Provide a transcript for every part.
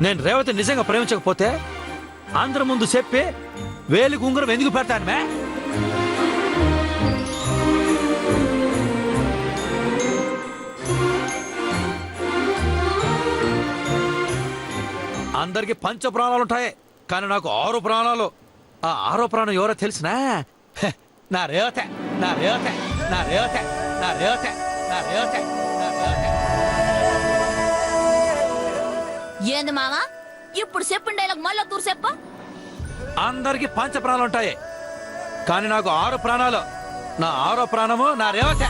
నేను రేవతి నిజంగా ప్రేమించకపోతే అందరి ముందు చెప్పి వేలికి ఉంగరం ఎందుకు పెడతాను మే? అందరికి పంచ ప్రాణాలు ఉంటాయి, కానీ నాకు 6 ప్రాణాలు. ఆ 6వ ప్రాణం ఎవరో తెలిసినా? నా రేవతే, నా రేవతే, నా రేవతే, నా రేవతే, నా రేవతే, నా రేవతే. ఏంది మావా ఇప్పుడు చెప్పిన డైలాగ్ మళ్ళా తూరు చెప్ప. అందరికి పంచ ప్రాణాలు ఉంటాయి, కానీ నాకు 6 ప్రాణాలు. నా 6వ ప్రాణము నా రేవతే.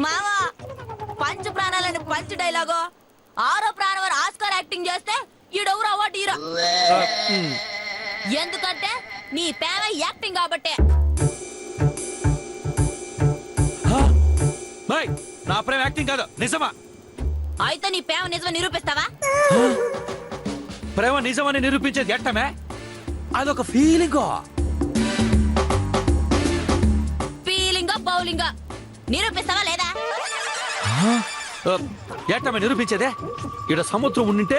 మావా పంచ ప్రాణాలని పంచ డైలాగో 6వ ప్రాణం ఆస్కార్ యాక్టింగ్ చేస్తే ఈడెవరు అవార్డు హీరో. ఎందుకంటే నీ పేవ యాక్టింగ్ కాబట్టే. నా ప్రేమ యాక్టింగ్ కాదు, నిజమా? అయితే నీ పేవ నిజమని నిరూపిస్తావా? ప్రేమ నిజమని నిరూపించేది ఎట్టమే? అదొక ఫీలింగ్. ఫీలింగ్ బౌలింగ్ నిరూపిస్తావా లేదా? ఎట్టమే నిరూపించేదే? ఇక్కడ సముద్రం ఉండింటే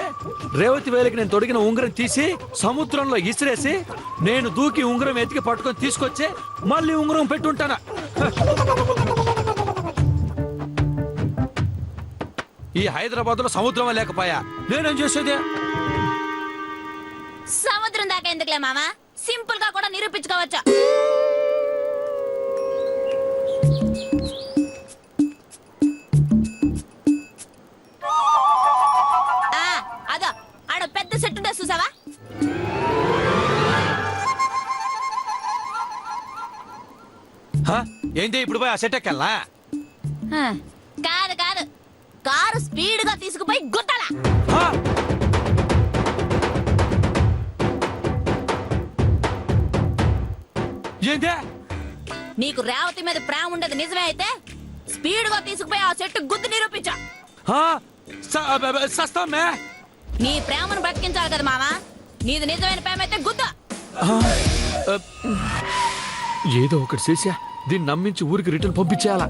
రేవతి వేలికి నేను తొడిగిన ఉంగరం తీసి సముద్రంలో ఇసిరేసి నేను దూకి ఉంగరం ఎతికి పట్టుకొని తీసుకొచ్చి మళ్ళీ ఉంగరం పెట్టుంటానా? ఈ హైదరాబాద్ లో సముద్రం లేకపోయా నేనేం చేసేది? సముద్రం దాకా ఎందుకులే మామా, సింపుల్ గా కూడా నిరూపించుకోవచ్చు. అదో ఆడ పెద్ద సెట్ ఉంటే చూసావా? ఏంటి ఇప్పుడు పోయి ఆ సెట్ ఎక్కెళ్ళా? కాదు కాదు, కారు స్పీడ్ గా తీసుకుపోయి గుద్దాలా. ఏంటి? నీకు రేవతి మీద ప్రేమ ఉండదు నిజమే అయితే స్పీడ్ గా తీసుకుపోయి ఆ సెట్ గుద్దు నిరూపించా. సస్తామే. నీ ప్రేమను బ్రతికించాలి కదా మామా. నీది నిజమైన ప్రేమ అయితే గుద్దు. ఏదో ఒకటి చేసా దీన్ని నమ్మించి ఊరికి రిటర్న్ పంపించేయాలా,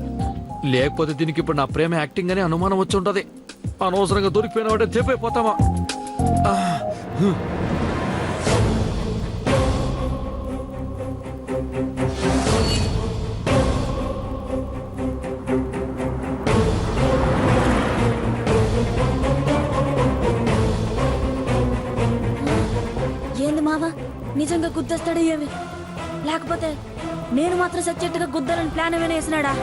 లేకపోతే దీనికి ఇప్పుడు నా ప్రేమ యాక్టింగ్ అని అనుమానం వచ్చి ఉంటది. అనవసరంగా దొరికిపోయిన వాటే తెప్పైపోతామా? ఏంది మావా నిజంగా గుద్దేస్తాడు ఏమి? లేకపోతే నేను మాత్రం సచ్చేట్టుగా గుద్దాలని ప్లాన్ ఏమైనా వేసినాడా?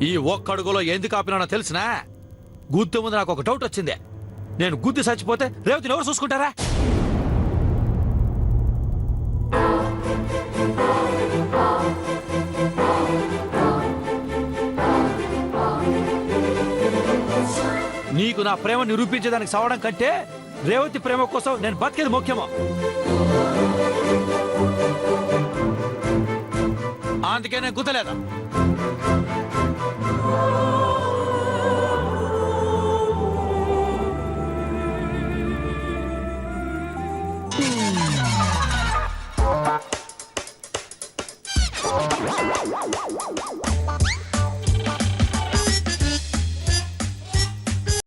ఈ ఒక్కడుగులో ఎందుకు ఆపినానో తెలిసినా? గుద్దే ముందు నాకు ఒక డౌట్ వచ్చింది. నేను గుద్ది చచ్చిపోతే రేవతిని ఎవరు చూసుకుంటారా? నీ నీకు నా ప్రేమ నిరూపించేదానికి సావడం కంటే రేవతి ప్రేమ కోసం నేను బతికేది ముఖ్యమో. అందుకే నేను గుర్తలేదా?